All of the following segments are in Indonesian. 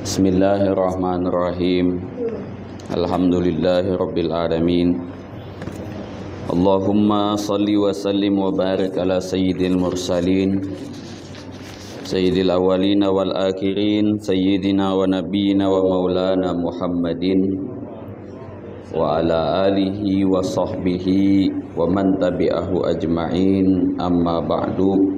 Bismillahirrahmanirrahim. Alhamdulillahirabbil alamin. Allahumma salli wa sallim wa barik ala sayyidil mursalin, sayyidil awwalin wal akhirin, sayyidina wa nabiyyina wa maulana Muhammadin wa ala alihi wa sahbihi wa man tabi'ahu ajma'in. Amma ba'du.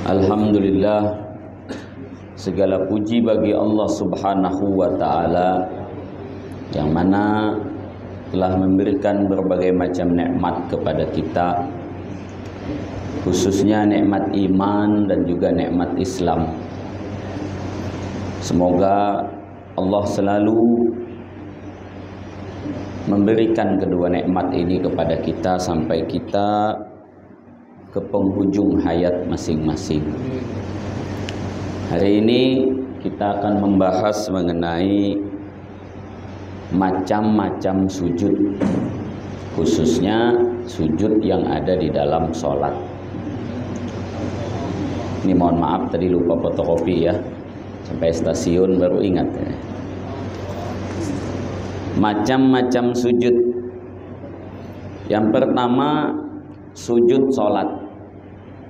Alhamdulillah, segala puji bagi Allah Subhanahu wa ta'ala yang mana telah memberikan berbagai macam nikmat kepada kita, khususnya nikmat iman dan juga nikmat Islam. Semoga Allah selalu memberikan kedua nikmat ini kepada kita sampai kita ke penghujung hayat masing-masing. Hari ini kita akan membahas mengenai macam-macam sujud, khususnya sujud yang ada di dalam sholat. Ini mohon maaf tadi lupa fotokopi ya, sampai stasiun baru ingat ya. Macam-macam sujud. Yang pertama, sujud sholat.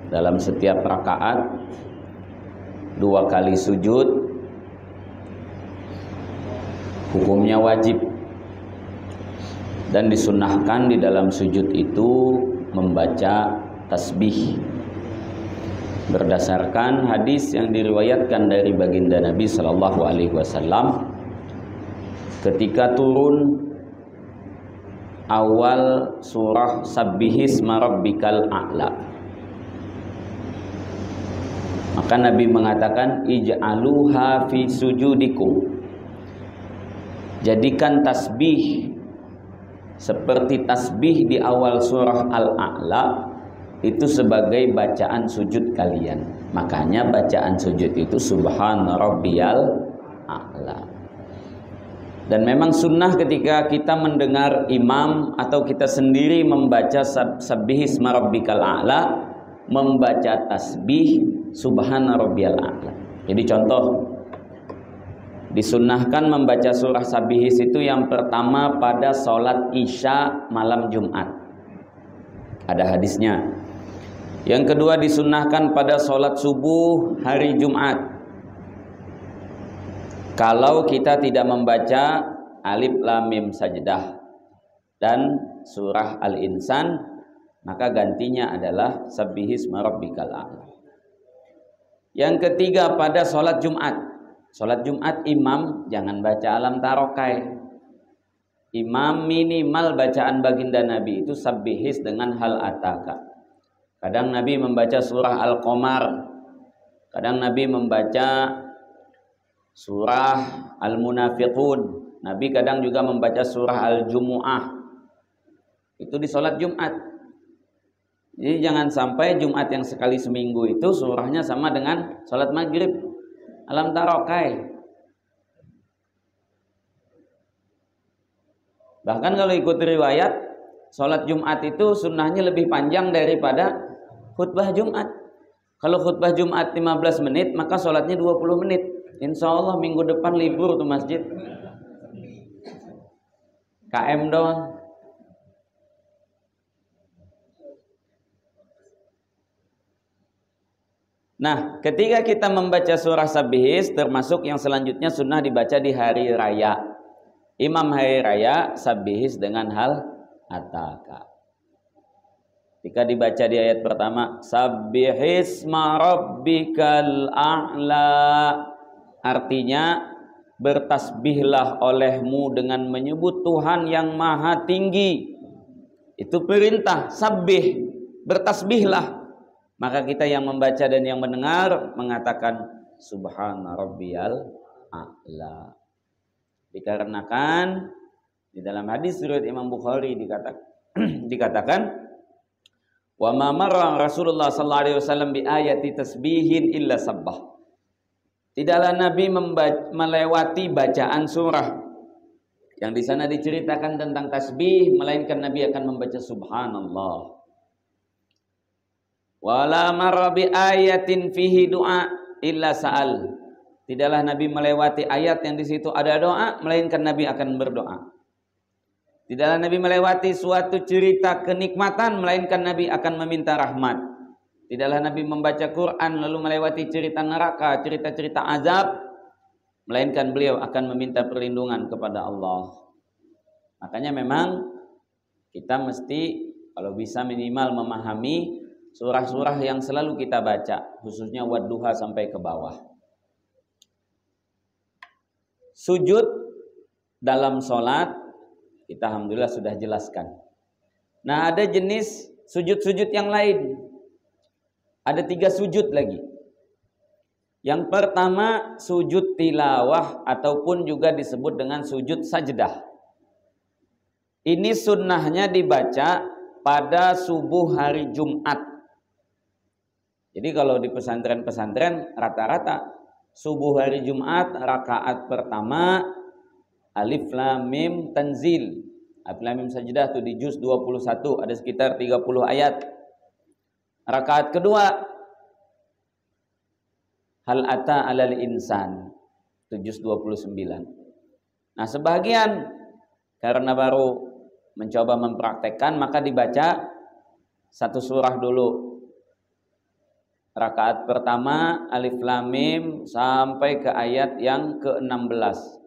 Dalam setiap rakaat 2 kali sujud, hukumnya wajib, dan disunnahkan di dalam sujud itu membaca tasbih berdasarkan hadis yang diriwayatkan dari baginda Nabi Shallallahu Alaihi Wasallam ketika turun awal surah Sabbihisma Rabbikal A'la. Maka Nabi mengatakan ij'aluha fi sujudikum. Jadikan tasbih seperti tasbih di awal surah Al-A'la itu sebagai bacaan sujud kalian. Makanya bacaan sujud itu Subhana Rabbiyal A'la. Dan memang sunnah ketika kita mendengar imam atau kita sendiri membaca Sabbihisma Rabbikal A'la, membaca tasbih Subhana Rabbiyal A'la. Jadi contoh, disunnahkan membaca surah Sabbihis itu yang pertama pada sholat Isya malam Jumat. Ada hadisnya. Yang kedua disunnahkan pada sholat subuh hari Jumat. Kalau kita tidak membaca Alif Lam Mim Sajdah dan surah Al-Insan, maka gantinya adalah Sabbihisma Rabbikal A'la. Yang ketiga pada sholat Jumat. Sholat Jumat imam jangan baca Alam Tarokai. Imam minimal bacaan baginda Nabi itu Sabbihis dengan Hal Ataka. Kadang Nabi membaca surah Al-Qamar, kadang Nabi membaca surah Al-Munafiqun, Nabi kadang juga membaca surah Al-Jumu'ah. Itu di sholat Jumat. Jadi jangan sampai Jumat yang sekali seminggu itu surahnya sama dengan sholat maghrib Alam Tarokai. Bahkan kalau ikut riwayat, sholat Jumat itu sunnahnya lebih panjang daripada khutbah Jumat. Kalau khutbah Jumat 15 menit, maka sholatnya 20 menit. Insya Allah minggu depan libur tuh masjid. KM doang. Nah, ketika kita membaca surah Sabbihis, termasuk yang selanjutnya sunnah dibaca di hari raya. Imam hari raya Sabbihis dengan Hal Ataka. Ketika dibaca di ayat pertama, Sabbihisma Rabbikal A'la, artinya bertasbihlah olehmu dengan menyebut Tuhan yang maha tinggi. Itu perintah, sabbih, bertasbihlah. Maka kita yang membaca dan yang mendengar mengatakan Subhana Rabbiyal A'la. Dikarenakan di dalam hadis riwayat Imam Bukhari dikatakan wa ma marra Rasulullah sallallahu alaihi wasallam bi ayati tasbihin illa sabbah. Tidaklah Nabi melewati bacaan surah yang di sana diceritakan tentang tasbih, melainkan Nabi akan membaca Subhanallah. Wala marra bi ayatin fihi du'a illa sa'al. Tidaklah Nabi melewati ayat yang di situ ada doa melainkan Nabi akan berdoa. Tidaklah Nabi melewati suatu cerita kenikmatan melainkan Nabi akan meminta rahmat. Tidaklah Nabi membaca Quran lalu melewati cerita neraka, cerita-cerita azab, melainkan beliau akan meminta perlindungan kepada Allah. Makanya memang kita mesti kalau bisa minimal memahami surah-surah yang selalu kita baca, khususnya Wadduha sampai ke bawah. Sujud dalam sholat kita alhamdulillah sudah jelaskan. Nah, ada jenis sujud-sujud yang lain. Ada 3 sujud lagi. Yang pertama sujud tilawah ataupun juga disebut dengan sujud sajdah. Ini sunnahnya dibaca pada subuh hari Jumat. Jadi kalau di pesantren-pesantren rata-rata subuh hari Jumat rakaat pertama Alif Lam Mim Tanzil. Alif Lam Mim Sajdah itu di juz 21 ada sekitar 30 ayat. Rakaat kedua Hal Ata 'alal Insan itu juz 29. Nah, sebagian karena baru mencoba mempraktekkan maka dibaca satu surah dulu. Rakaat pertama Alif Lam Mim sampai ke ayat yang ke-16.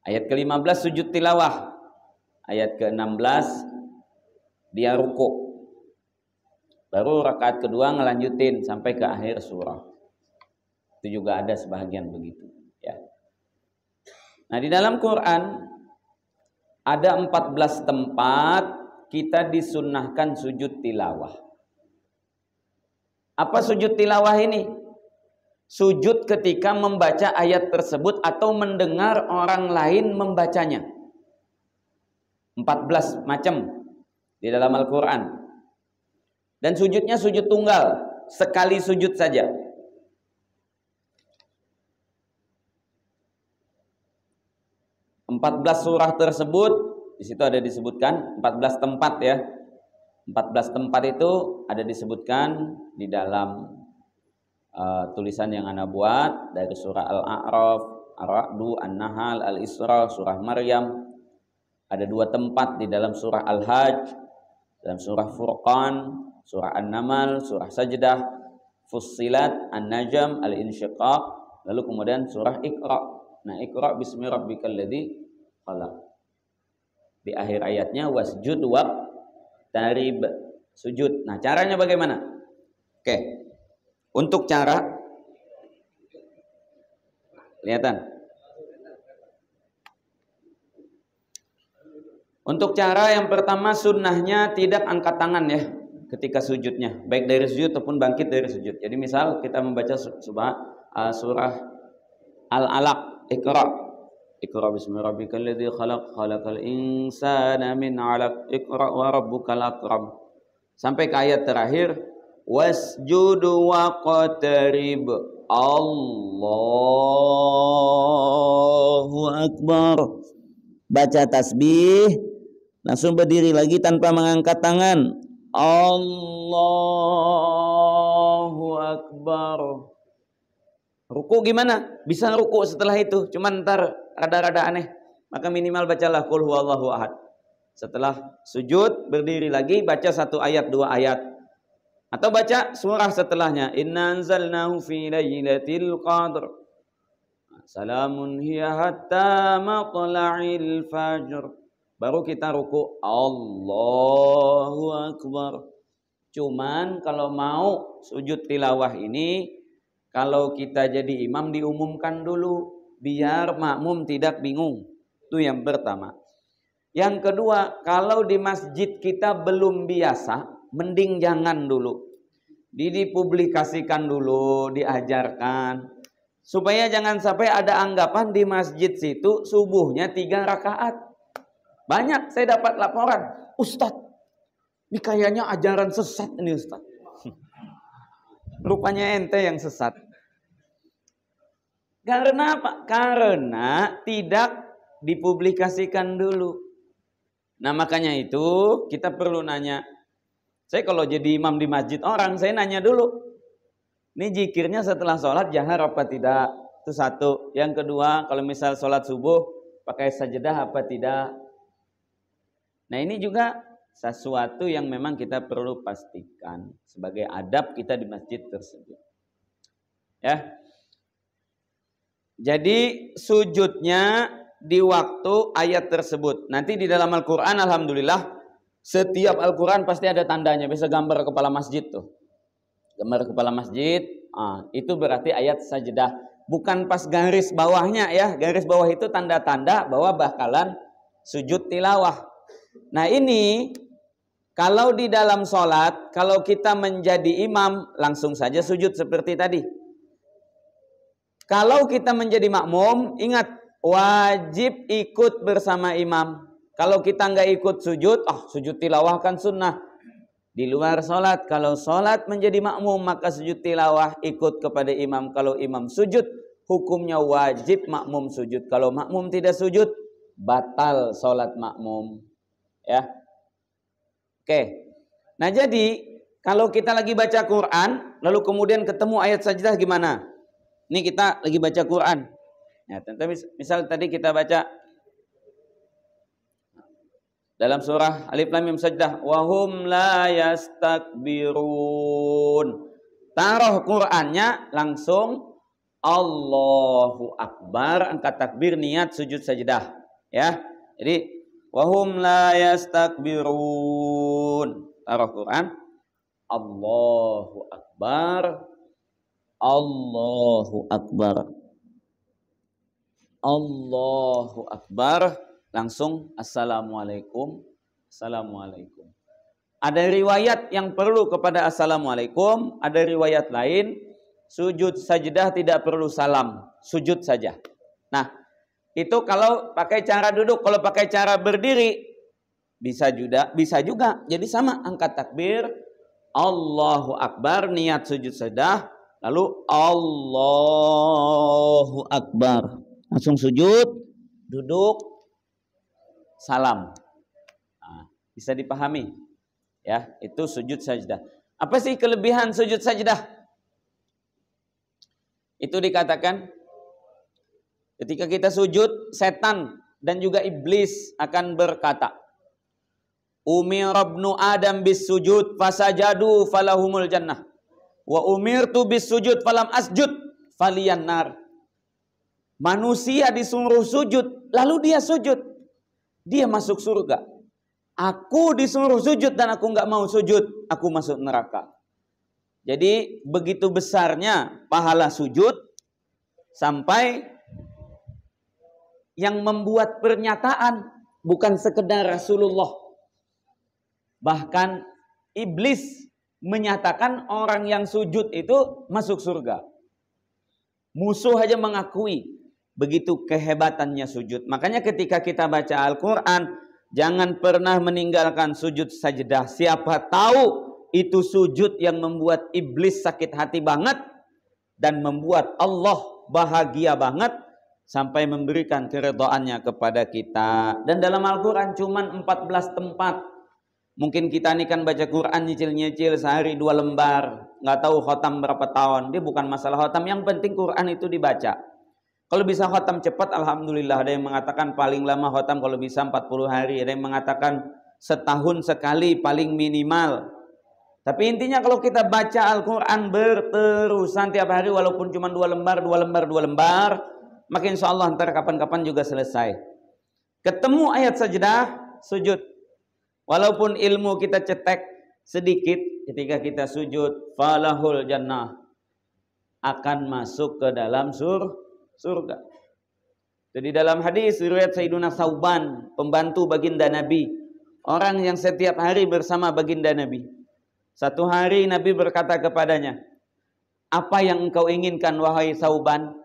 Ayat ke-15 sujud tilawah. Ayat ke-16 dia ruku. Baru rakaat kedua ngelanjutin sampai ke akhir surah. Itu juga ada sebahagian begitu, ya. Nah, di dalam Quran ada 14 tempat kita disunnahkan sujud tilawah. Apa sujud tilawah ini? Sujud ketika membaca ayat tersebut atau mendengar orang lain membacanya. 14 macam di dalam Al-Quran. Dan sujudnya sujud tunggal, sekali sujud saja. Empat belas surah tersebut di situ ada disebutkan 14 tempat ya. 14 tempat itu ada disebutkan di dalam tulisan yang Ana buat dari surah Al-A'raf, Ar-Ra'du, An-Nahl, Al-Isra, surah Maryam. Ada 2 tempat di dalam surah Al-Hajj, dalam surah Furqan, surah An-Naml, surah Sajdah, Fussilat, An-Najm, Al-Insyiqaq, lalu kemudian surah Iqra. Nah, Iqra bismi rabbikal ladzi khalaq. Di akhir ayatnya wasjud waqtarib, sujud. Nah, caranya bagaimana? Oke. Untuk cara kelihatan. Untuk cara yang pertama sunnahnya tidak angkat tangan ya ketika sujudnya, baik dari sujud ataupun bangkit dari sujud. Jadi misal kita membaca surah Al-Alaq, Iqra bismi rabbikal ladzi khalaq, khalaqal insana min 'alaq, Iqra wa rabbukal akram. Sampai ke ayat terakhir wasjud waqtarib, Allahu akbar. Baca tasbih, langsung berdiri lagi tanpa mengangkat tangan. Allahu akbar. Ruku gimana? Bisa ruku setelah itu, cuman ntar rada-rada aneh. Maka minimal bacalah qul huwallahu ahad. Setelah sujud berdiri lagi baca 1 ayat 2 ayat. Atau baca surah setelahnya. Inna anzalnahu fi lailatul qadr. Salamun hiya hatta matla'il fajr. Baru kita ruku. Allahu akbar. Cuman kalau mau sujud tilawah ini, kalau kita jadi imam diumumkan dulu biar makmum tidak bingung. Itu yang pertama. Yang kedua, kalau di masjid kita belum biasa, mending jangan dulu. Dipublikasikan dulu, diajarkan. Supaya jangan sampai ada anggapan di masjid situ subuhnya 3 rakaat. Banyak saya dapat laporan, Ustadz, ini kayaknya ajaran sesat ini Ustadz. Rupanya ente yang sesat. Karena apa? Karena tidak dipublikasikan dulu. Nah makanya itu kita perlu nanya, Saya kalau jadi imam di masjid orang, saya nanya dulu, ini zikirnya setelah sholat jahar apa tidak? Itu satu. Yang kedua, kalau misal sholat subuh pakai sajadah apa tidak? Nah ini juga sesuatu yang memang kita perlu pastikan sebagai adab kita di masjid tersebut. Ya. Jadi sujudnya di waktu ayat tersebut. Nanti di dalam Al-Quran, alhamdulillah, setiap Al-Quran pasti ada tandanya. Bisa gambar kepala masjid tuh. Gambar kepala masjid, itu berarti ayat sajdah. Bukan pas garis bawahnya ya. Garis bawah itu tanda-tanda bahwa bakalan sujud tilawah. Nah ini, kalau di dalam sholat, kalau kita menjadi imam, langsung saja sujud seperti tadi. Kalau kita menjadi makmum, ingat, wajib ikut bersama imam. Kalau kita nggak ikut sujud, sujud tilawah kan sunnah. Di luar sholat, kalau sholat menjadi makmum, maka sujud tilawah ikut kepada imam. Kalau imam sujud, hukumnya wajib makmum sujud. Kalau makmum tidak sujud, batal sholat makmum. Ya, oke. Nah jadi, kalau kita lagi baca Quran, lalu kemudian ketemu ayat sajdah gimana? Ini kita lagi baca Quran. Ya, tentu misal tadi kita baca dalam surah Alif Lam Mim Sajdah, wa hum la yastakbirun. Taruh Qur'annya langsung Allahu Akbar, angkat takbir, niat sujud sajdah. Ya. Jadi wa hum la yastakbirun. Taruh Quran, Allahu Akbar. Allahu Akbar. Allahu Akbar. Langsung Assalamualaikum. Assalamualaikum. Ada riwayat yang perlu kepada Assalamualaikum. Ada riwayat lain, sujud sajdah tidak perlu salam. Sujud saja. Nah, itu kalau pakai cara duduk. Kalau pakai cara berdiri, bisa juga. Jadi sama, angkat takbir. Allahu Akbar, niat sujud sajdah. Lalu Allahu Akbar. Langsung sujud, duduk, salam. Nah, bisa dipahami. Ya, itu sujud sajdah. Apa sih kelebihan sujud sajdah? Itu dikatakan ketika kita sujud, setan dan juga iblis akan berkata, Umir ibnu Adam bis sujud fasajadu falahumul jannah. Wa umirtu bis sujud falam asjud faliyan nar. Manusia disuruh sujud, lalu dia sujud. Dia masuk surga. Aku disuruh sujud dan aku nggak mau sujud, aku masuk neraka. Jadi begitu besarnya pahala sujud sampai yang membuat pernyataan bukan sekedar Rasulullah. Bahkan iblis menyatakan orang yang sujud itu masuk surga. Musuh aja mengakui begitu kehebatannya sujud. Makanya ketika kita baca Al-Quran, jangan pernah meninggalkan sujud sajdah. Siapa tahu itu sujud yang membuat iblis sakit hati banget dan membuat Allah bahagia banget sampai memberikan keridhaannya kepada kita. Dan dalam Al-Quran cuma 14 tempat. Mungkin kita ini kan baca Quran nyicil-nyicil sehari 2 lembar. Nggak tahu khotam berapa tahun. Dia bukan masalah khotam. Yang penting Quran itu dibaca. Kalau bisa khotam cepat, alhamdulillah. Ada yang mengatakan paling lama khotam kalau bisa 40 hari. Ada yang mengatakan setahun sekali paling minimal. Tapi intinya kalau kita baca Al-Quran berterusan tiap hari walaupun cuma 2 lembar, maka insya Allah ntar kapan-kapan juga selesai. Ketemu ayat sajdah, sujud. Walaupun ilmu kita cetek sedikit, ketika kita sujud, falahul jannah, akan masuk ke dalam surga. Jadi dalam hadis riwayat Sayyiduna Sauban, pembantu baginda Nabi, orang yang setiap hari bersama baginda Nabi. Satu hari Nabi berkata kepadanya, apa yang engkau inginkan wahai Sauban?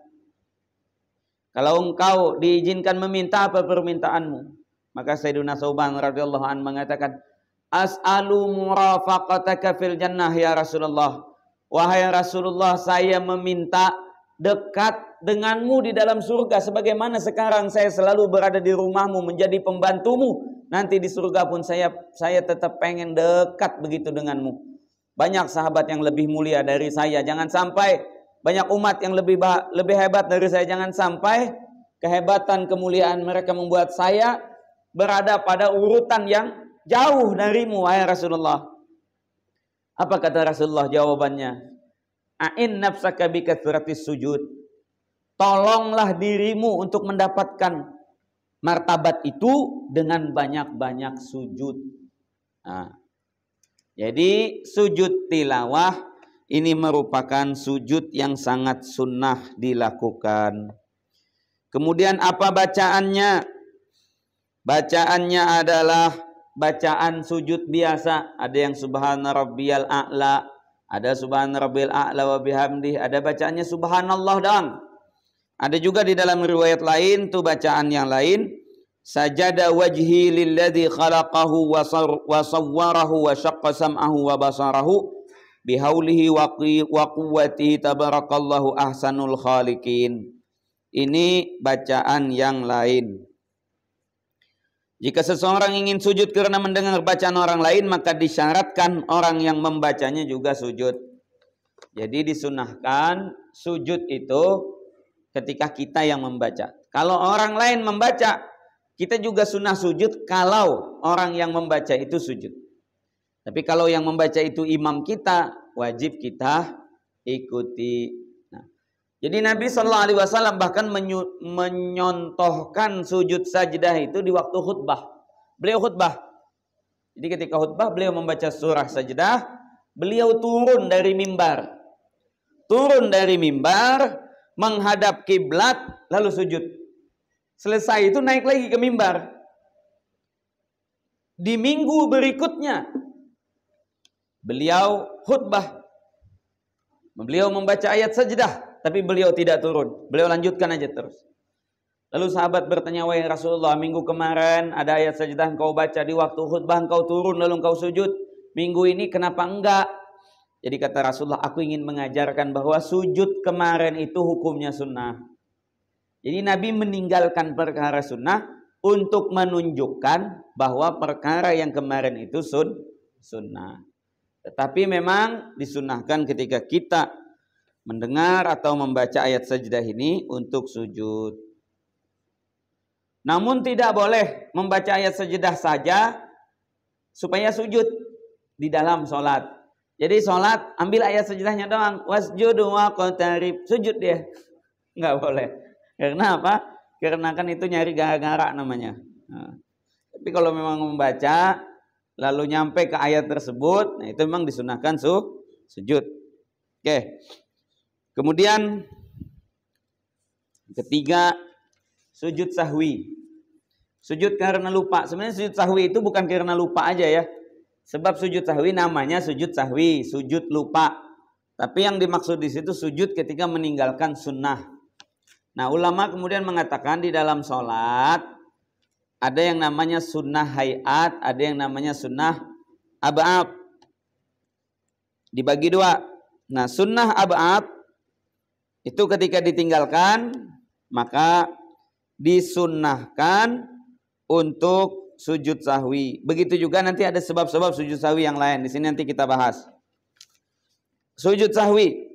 Kalau engkau diizinkan meminta, apa permintaanmu? Maka Sayyiduna Sauban radhiyallahu anhu mengatakan, as'alu murafaqataka fil jannah ya Rasulullah. Wahai Rasulullah, saya meminta dekat denganmu di dalam surga. Sebagaimana sekarang saya selalu berada di rumahmu menjadi pembantumu. Nanti di surga pun saya tetap pengen dekat begitu denganmu. Banyak sahabat yang lebih mulia dari saya. Jangan sampai banyak umat yang lebih hebat dari saya. Jangan sampai kehebatan, kemuliaan mereka membuat saya berada pada urutan yang jauh darimu, wahai Rasulullah. Apa kata Rasulullah jawabannya? A'in nafsaka bi kathratis sujud. Tolonglah dirimu untuk mendapatkan martabat itu dengan banyak-banyak sujud. Nah, jadi sujud tilawah ini merupakan sujud yang sangat sunnah dilakukan. Kemudian apa bacaannya? Bacaannya adalah bacaan sujud biasa. Ada yang subhana rabbiyal a'la, ada subhana rabbil a'la wa bihamdih, ada bacaannya subhanallah doang. Ada juga di dalam riwayat lain tuh bacaan yang lain, sajada wajhi lilladzi khalaqahu wa sawwarahu wa syaqqa sam'ahu wa basarahu bihaulihi wa quwwatihi tabarakallahu ahsanul khaliqin. Ini bacaan yang lain. Jika seseorang ingin sujud karena mendengar bacaan orang lain, maka disyaratkan orang yang membacanya juga sujud. Jadi disunahkan sujud itu ketika kita yang membaca. Kalau orang lain membaca, kita juga sunnah sujud kalau orang yang membaca itu sujud. Tapi kalau yang membaca itu imam kita, wajib kita ikuti. Jadi Nabi SAW bahkan menyontohkan sujud sajdah itu di waktu khutbah. Beliau khutbah. Jadi ketika khutbah beliau membaca surah sajdah, beliau turun dari mimbar. Turun dari mimbar, menghadap kiblat, lalu sujud. Selesai itu naik lagi ke mimbar. Di minggu berikutnya beliau khutbah. Beliau membaca ayat sajdah. Tapi beliau tidak turun. Beliau lanjutkan aja terus. Lalu sahabat bertanya, wahai Rasulullah, minggu kemarin ada ayat sajdah engkau baca, di waktu khutbah engkau turun lalu engkau sujud. Minggu ini kenapa enggak? Jadi kata Rasulullah, aku ingin mengajarkan bahwa sujud kemarin itu hukumnya sunnah. Jadi Nabi meninggalkan perkara sunnah untuk menunjukkan bahwa perkara yang kemarin itu sunnah. Tetapi memang disunahkan ketika kita mendengar atau membaca ayat sajdah ini untuk sujud. Namun tidak boleh membaca ayat sajdah saja supaya sujud di dalam sholat. Jadi sholat ambil ayat sajdahnya doang. Wasjudu waqtarib. Sujud dia. Enggak boleh. Karena apa? Karena kan itu nyari gara-gara namanya. Nah, tapi kalau memang membaca lalu nyampe ke ayat tersebut, nah itu memang disunahkan sujud. Oke. Kemudian ketiga, sujud sahwi. Sujud karena lupa. Sebenarnya sujud sahwi itu bukan karena lupa aja ya. Sebab sujud sahwi namanya sujud sahwi, sujud lupa. Tapi yang dimaksud di situ sujud ketika meninggalkan sunnah. Nah, ulama kemudian mengatakan di dalam sholat ada yang namanya sunnah hayat, ada yang namanya sunnah ab'ad. Dibagi dua. Nah, sunnah ab'ad itu ketika ditinggalkan, maka disunnahkan untuk sujud sahwi. Begitu juga nanti ada sebab-sebab sujud sahwi yang lain. Di sini nanti kita bahas. Sujud sahwi.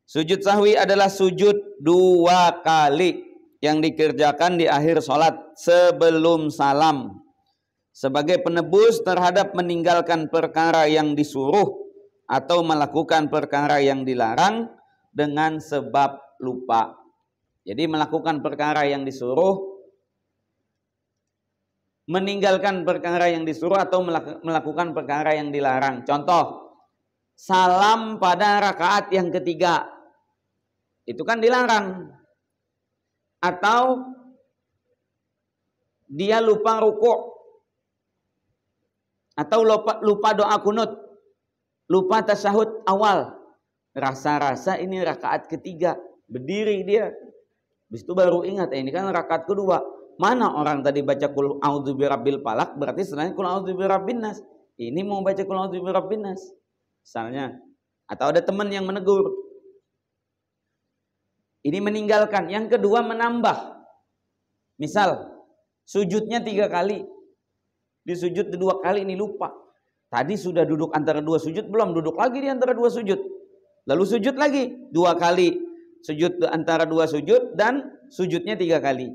Sujud sahwi adalah sujud 2 kali yang dikerjakan di akhir sholat sebelum salam. Sebagai penebus terhadap meninggalkan perkara yang disuruh atau melakukan perkara yang dilarang dengan sebab lupa. Jadi melakukan perkara yang disuruh, meninggalkan perkara yang disuruh atau melakukan perkara yang dilarang. Contoh, salam pada rakaat yang ketiga. Itu kan dilarang. Atau dia lupa rukuk. Atau lupa doa kunut. Lupa tasyahud awal. Rasa-rasa ini rakaat ketiga, berdiri dia. Habis itu baru ingat, ini kan rakaat kedua. Mana orang tadi baca qul a'udzu birabbil falaq, berarti sebenarnya qul a'udzu birabbin nas. Ini mau baca qul a'udzu birabbin nas. Misalnya, atau ada teman yang menegur. Ini meninggalkan. Yang kedua menambah. Misal, sujudnya 3 kali. Di sujud dua kali ini lupa. Tadi sudah duduk antara dua sujud, belum duduk lagi di antara dua sujud. Lalu sujud lagi 2 kali. Sujud antara 2 sujud dan sujudnya 3 kali.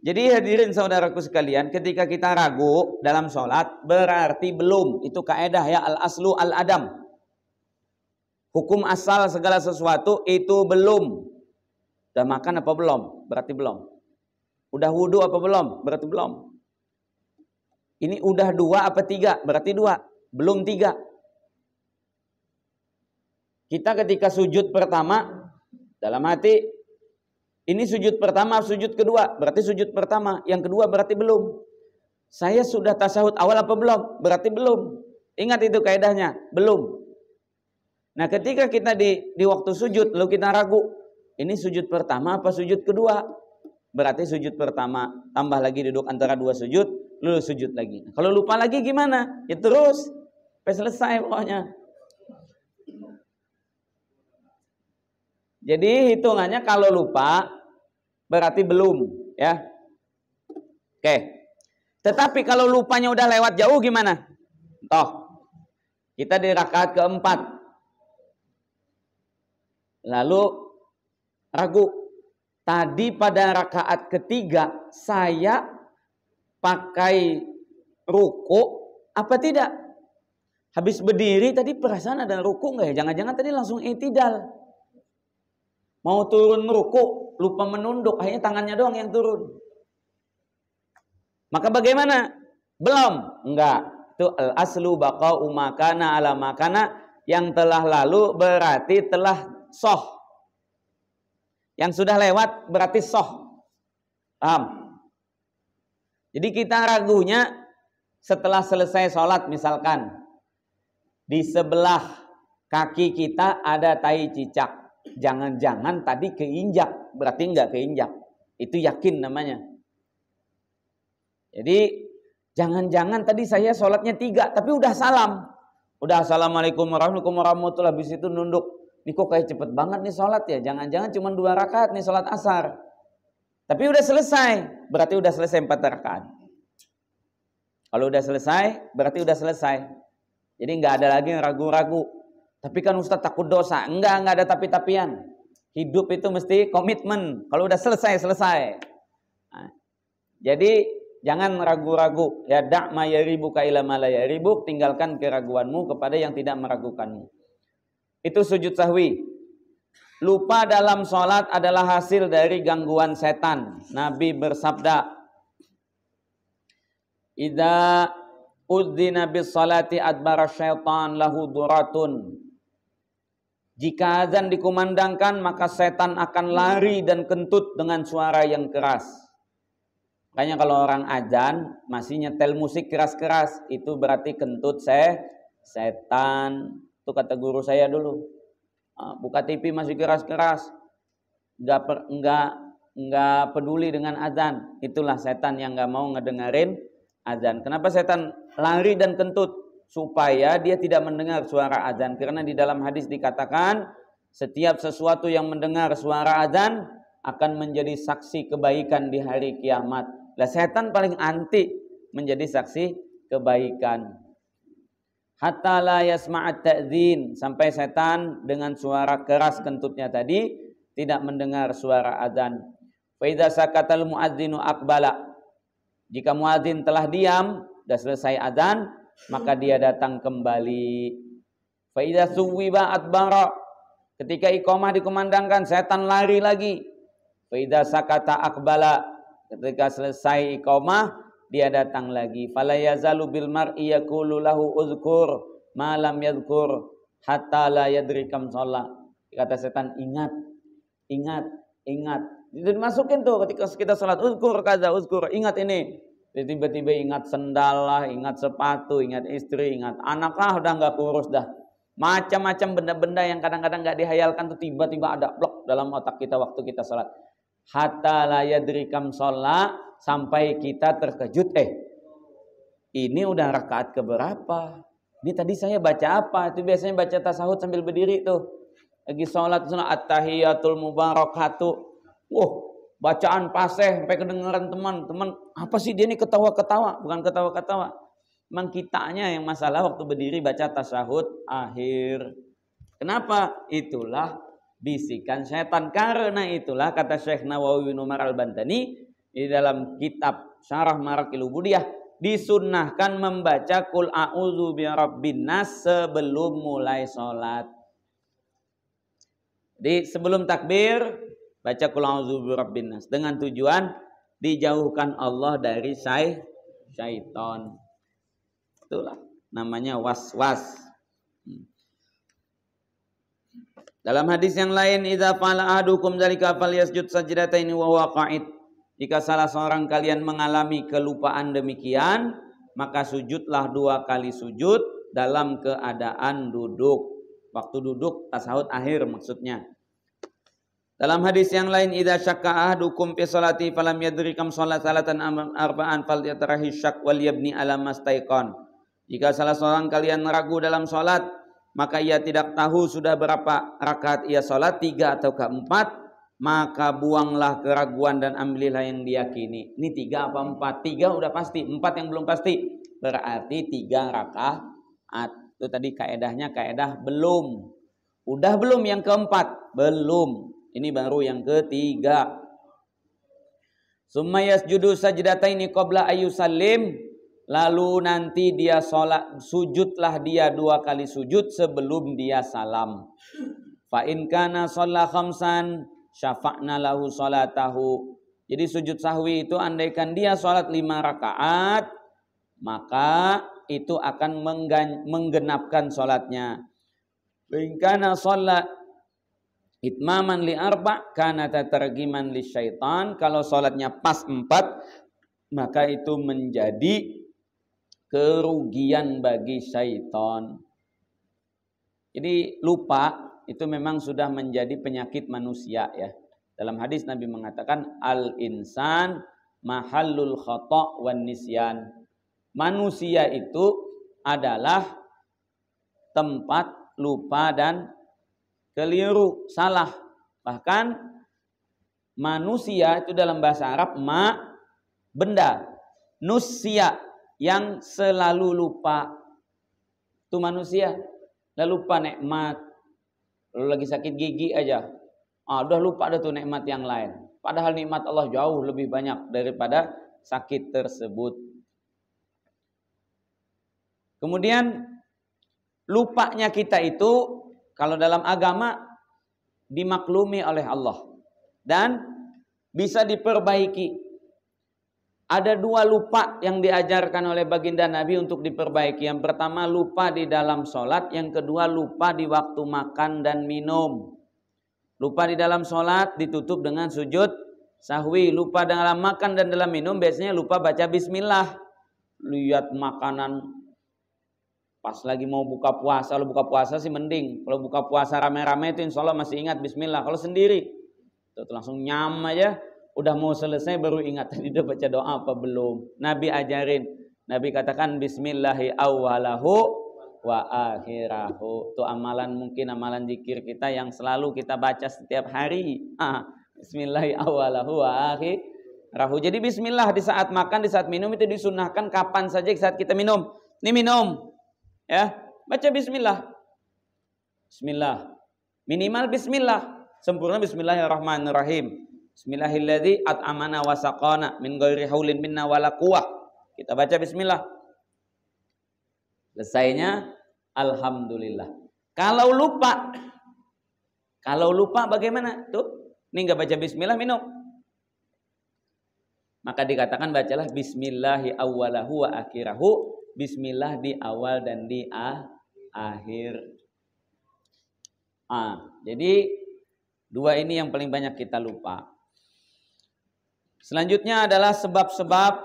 Jadi hadirin saudaraku sekalian, ketika kita ragu dalam sholat berarti belum. Itu kaidah ya, al-aslu al-adam. Hukum asal segala sesuatu itu belum. Udah makan apa belum? Berarti belum. Udah wudu apa belum? Berarti belum. Ini udah 2 apa 3? Berarti 2. Belum 3. Kita ketika sujud pertama dalam hati, ini sujud pertama, sujud kedua, berarti sujud pertama, yang kedua berarti belum. Saya sudah tasyahud awal apa belum? Berarti belum. Ingat itu kaidahnya, belum. Nah, ketika kita di waktu sujud lalu kita ragu, ini sujud pertama apa sujud kedua? Berarti sujud pertama, tambah lagi duduk antara 2 sujud, lalu sujud lagi. Kalau lupa lagi gimana? Ya terus sampai selesai pokoknya. Jadi hitungannya kalau lupa berarti belum, ya. Oke. Tetapi kalau lupanya udah lewat jauh gimana? Toh, kita di rakaat keempat. Lalu ragu. Tadi pada rakaat ketiga saya pakai ruku apa tidak? Habis berdiri tadi perasaan ada ruku enggak ya? Jangan-jangan tadi langsung i'tidal. Mau turun ruku, lupa menunduk, akhirnya tangannya doang yang turun. Maka bagaimana? Belum. Enggak. Itu al-aslu baqa'u makana ala makana, yang telah lalu berarti telah soh. Yang sudah lewat berarti soh. Paham? Jadi kita ragunya setelah selesai sholat misalkan. Di sebelah kaki kita ada tai cicak. Jangan-jangan tadi keinjak, berarti enggak keinjak. Itu yakin namanya. Jadi jangan-jangan tadi saya sholatnya 3, tapi udah salam. Udah assalamualaikum warahmatullahi wabarakatuh, habis itu nunduk. Ini kok kayak cepet banget nih sholat ya. Jangan-jangan cuma 2 rakaat nih sholat asar. Tapi udah selesai, berarti udah selesai 4 rakaat. Kalau udah selesai, berarti udah selesai. Jadi enggak ada lagi yang ragu-ragu. Tapi kan Ustaz takut dosa. Enggak ada tapi-tapian. Hidup itu mesti komitmen. Kalau udah selesai. Nah, jadi jangan ragu-ragu. Ya da'ma yaribuka ila ma la yaribuk. Tinggalkan keraguanmu kepada yang tidak meragukanmu. Itu sujud sahwi. Lupa dalam sholat adalah hasil dari gangguan setan. Nabi bersabda, idza udzina bis salati adbara syaitan lahu duratun. Jika azan dikumandangkan, maka setan akan lari dan kentut dengan suara yang keras. Makanya kalau orang azan masih nyetel musik keras-keras, itu berarti kentut setan. Itu kata guru saya dulu. Buka TV masih keras-keras, nggak peduli dengan azan. Itulah setan yang nggak mau ngedengerin azan. Kenapa setan lari dan kentut? Supaya dia tidak mendengar suara azan. Karena di dalam hadis dikatakan, setiap sesuatu yang mendengar suara azan akan menjadi saksi kebaikan di hari kiamat. Lah setan paling anti menjadi saksi kebaikan. Hatta la yasma'at ta'zin, sampai setan dengan suara keras kentutnya tadi tidak mendengar suara azan. Fa idza sakatal muadzinu aqbala. Jika muadzin telah diam, sudah selesai azan, maka dia datang kembali. Fa idza suwiba adbara. Ketika iqamah dikumandangkan, setan lari lagi. Fa idza sakata aqbala. Ketika selesai iqamah, dia datang lagi. Fala yazalu bil mar'i yaqulu lahu uzkur ma lam yadhkur hatta la yadri kam shalla. Kata setan, ingat. Dimasukin tuh ketika kita salat, uzkur kaza, uzkur, ingat ini. Tiba-tiba ingat sendal lah, ingat sepatu, ingat istri, ingat anak lah, udah nggak kurus dah. Macam-macam benda-benda yang kadang-kadang nggak dihayalkan tuh tiba-tiba ada blok dalam otak kita waktu kita salat. Hatta la yadri kam shalla, sampai kita terkejut, ini udah rakaat keberapa? Ini tadi saya baca apa? Itu biasanya baca tasahud sambil berdiri tuh. Lagi sholat at-tahiyatul mubarakatuh. Bacaan paseh sampai kedengaran teman-teman. Apa sih dia ini ketawa-ketawa? Bukan ketawa-ketawa. Memang kitanya yang masalah waktu berdiri baca tasyahud akhir. Kenapa? Itulah bisikan syaitan. Karena itulah kata Syekh Nawawi bin Umar Al-Bantani di dalam kitab Syarah Marakil Ubudiyah, disunnahkan membaca Qul a'udzu birabbin nas sebelum mulai sholat. Jadi sebelum takbir baca Qul a'udzu birabbin nas dengan tujuan dijauhkan Allah dari syaitan. Itulah namanya was-was. Dalam hadis yang lain, idza fa'ala ahadukum dzalika falyasjud sajdataini wa huwa qa'id. Jika salah seorang kalian mengalami kelupaan demikian, maka sujudlah 2 kali sujud dalam keadaan duduk. Waktu duduk tasyahud akhir maksudnya. Dalam hadis yang lain, idza syakka ahadukum fi sholati falam yadri kam shalat salatan arba'an falyatrahi syak wal yabni ala mastaiqan. Jika salah seorang kalian ragu dalam salat, maka ia tidak tahu sudah berapa rakaat ia salat, 3 atau 4, maka buanglah keraguan dan ambillah yang diyakini. Ini 3 apa 4? 3 udah pasti, 4 yang belum pasti. Berarti 3 rakaat. Itu tadi kaedahnya kaedah belum. Udah belum yang keempat? Belum. Ini baru yang ketiga. Summa yasjudu sajdataini qabla ayyusallim. Lalu nanti dia sholat, sujudlah dia 2 kali sujud sebelum dia salam. Fa in kana shalla khamsan syafa'na lahu sholatahu. Jadi sujud sahwi itu andaikan dia sholat 5 rakaat, maka itu akan menggenapkan sholatnya. Fa in kana shalla itmaman li arba' kana tatargiman li syaitan. Kalau sholatnya pas 4, maka itu menjadi kerugian bagi syaitan. Jadi lupa itu memang sudah menjadi penyakit manusia ya. Dalam hadis Nabi mengatakan al-insan mahallul khata' wan nisyan. Manusia itu adalah tempat lupa dan keliru, salah. Bahkan manusia itu dalam bahasa Arab benda, nusya yang selalu lupa. Itu manusia. Lalu lupa nikmat. Lalu lagi sakit gigi aja. Udah lupa ada tuh nikmat yang lain. Padahal nikmat Allah jauh lebih banyak daripada sakit tersebut. Kemudian lupanya kita itu kalau dalam agama dimaklumi oleh Allah dan bisa diperbaiki. Ada 2 lupa yang diajarkan oleh baginda Nabi untuk diperbaiki. Yang pertama lupa di dalam sholat. Yang kedua lupa di waktu makan dan minum. Lupa di dalam sholat ditutup dengan sujud sahwi. Lupa dalam makan dan dalam minum biasanya lupa baca bismillah. Lihat makanan pas lagi mau buka puasa. Kalau buka puasa sih mending. Kalau buka puasa rame-rame itu insya Allah masih ingat bismillah. Kalau sendiri itu langsung nyam aja. Udah mau selesai baru ingat tadi udah baca doa apa belum. Nabi ajarin. Nabi katakan bismillahi awwalahu wa akhirahu. Itu amalan mungkin amalan zikir kita yang selalu kita baca setiap hari. Bismillahi awwalahu wa akhirahu. Jadi bismillah di saat makan, di saat minum itu disunahkan kapan saja saat kita minum. Ini minum. Ya, baca bismillah. Bismillah. Minimal bismillah. Sempurna bismillahirrahmanirrahim. Bismillahilladzi at'amana wa saqana min ghairi haulin minna wala quwwah. Kita baca bismillah. Selesainya alhamdulillah. Kalau lupa bagaimana? Tuh, ini enggak baca bismillah minum. Maka dikatakan bacalah bismillahi awwalahu wa akhirahu. Bismillah di awal dan di akhir. Jadi 2 ini yang paling banyak kita lupa. Selanjutnya adalah sebab-sebab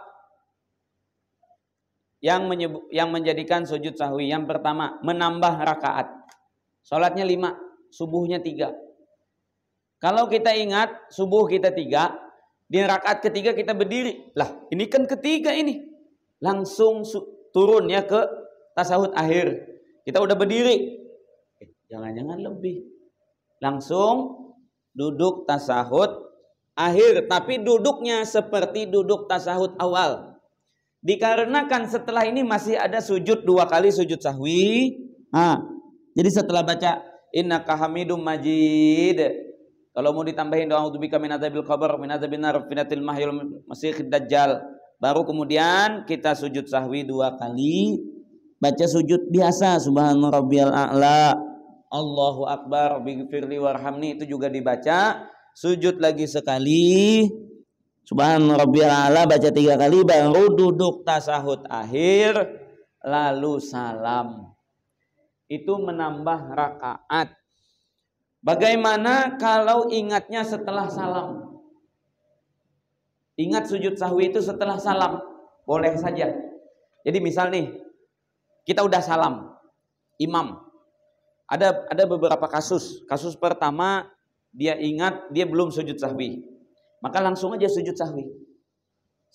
yang menjadikan sujud sahwi. Yang pertama, menambah rakaat. Salatnya 5, subuhnya 3. Kalau kita ingat subuh kita 3, di rakaat ketiga kita berdiri. Lah, ini kan ketiga ini. Langsung turun ya ke tasyahud akhir. Kita udah berdiri. Jangan-jangan lebih. Langsung duduk tasyahud akhir, tapi duduknya seperti duduk tasyahud awal. Dikarenakan setelah ini masih ada sujud 2 kali sujud sahwi. Jadi setelah baca innaka hamidum majid, kalau mau ditambahin doa a'udzubika min adzabil qabr, min adzabin nar, fitnatil mahyil masiihid dajjal, baru kemudian kita sujud sahwi 2 kali, baca sujud biasa subhana rabbiyal a'la, Allahu akbar, bighfirli warhamni, itu juga dibaca. Sujud lagi sekali, subhana rabbiyal a'la, baca 3 kali, baru duduk tasahud akhir, lalu salam. Itu menambah rakaat. Bagaimana kalau ingatnya setelah salam? Ingat sujud sahwi itu setelah salam, boleh saja. Jadi misal nih, kita udah salam, imam. Ada beberapa kasus. Kasus pertama, dia ingat dia belum sujud sahwi, maka langsung aja sujud sahwi.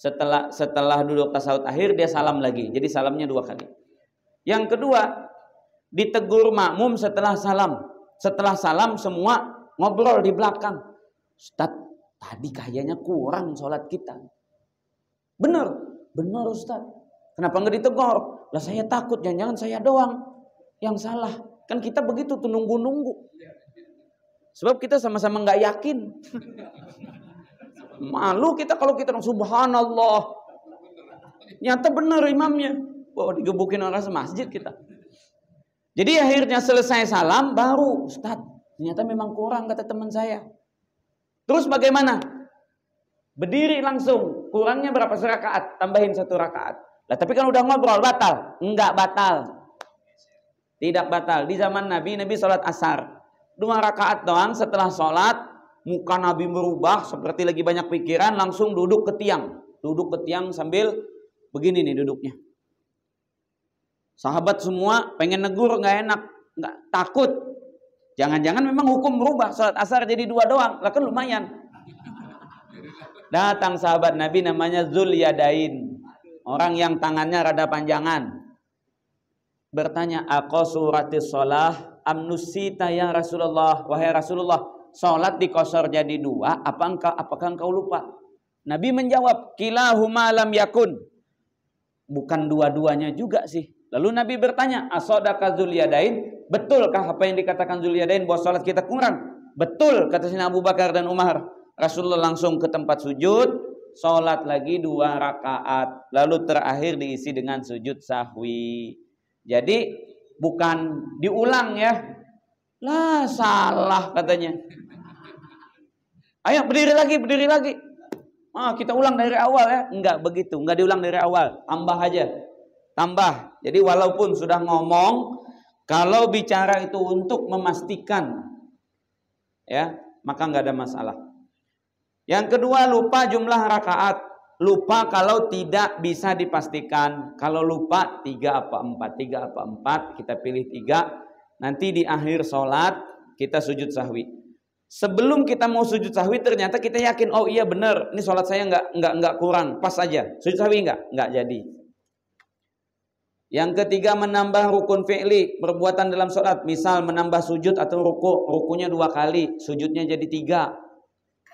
Setelah duduk tasawuf akhir, dia salam lagi. Jadi salamnya 2 kali. Yang kedua, ditegur makmum setelah salam. Setelah salam semua ngobrol di belakang. Ustaz, tadi kayaknya kurang sholat kita. Benar Ustaz. Kenapa nggak ditegur? Lah saya takut jangan-jangan saya doang yang salah. Kan kita begitu tuh nunggu-nunggu. Sebab kita sama-sama nggak yakin. Malu kita kalau kita subhanallah. Nyata benar imamnya. Wah, digebukin orang semasjid kita. Jadi akhirnya selesai salam baru, Ustaz, ternyata memang kurang kata teman saya. Terus bagaimana? Berdiri langsung. Kurangnya berapa serakaat? Tambahin 1 rakaat. Lah tapi kan udah ngobrol, batal? Enggak batal. Tidak batal. Di zaman Nabi sholat asar 2 rakaat doang. Setelah sholat, muka Nabi berubah seperti lagi banyak pikiran, langsung duduk ke tiang. Duduk ke tiang sambil begini nih duduknya. Sahabat semua pengen negur, nggak enak, nggak takut. Jangan-jangan memang hukum berubah, sholat asar jadi 2 doang, lah kan lumayan. Datang sahabat Nabi namanya Zul Yadain, orang yang tangannya rada panjangan. Bertanya, aqasuratis sholah amnusita ya Rasulullah, wahai Rasulullah, sholat dikosor jadi 2, apakah engkau lupa? Nabi menjawab, kilahuma lam yakun. Bukan dua-duanya juga sih. Lalu Nabi bertanya, asodaka Zul Yadain, betulkah apa yang dikatakan Zul Yadain bahwa sholat kita kurang? Betul, kata Sayyidina Abu Bakar dan Umar. Rasulullah langsung ke tempat sujud, sholat lagi 2 rakaat, lalu terakhir diisi dengan sujud sahwi. Jadi bukan diulang ya. Lah salah katanya. Ayo berdiri lagi. Kita ulang dari awal ya. Enggak begitu, enggak diulang dari awal, tambah aja. Tambah. Jadi walaupun sudah ngomong, kalau bicara itu untuk memastikan, ya, maka nggak ada masalah. Yang kedua, lupa jumlah rakaat. Lupa kalau tidak bisa dipastikan. Kalau lupa 3 apa 4, kita pilih 3. Nanti di akhir sholat kita sujud sahwi. Sebelum kita mau sujud sahwi ternyata kita yakin, oh iya benar, ini sholat saya nggak kurang, pas aja. Sujud sahwi nggak jadi. Yang ketiga, menambah rukun fi'li, perbuatan dalam sholat. Misal menambah sujud atau rukunya 2 kali, sujudnya jadi 3.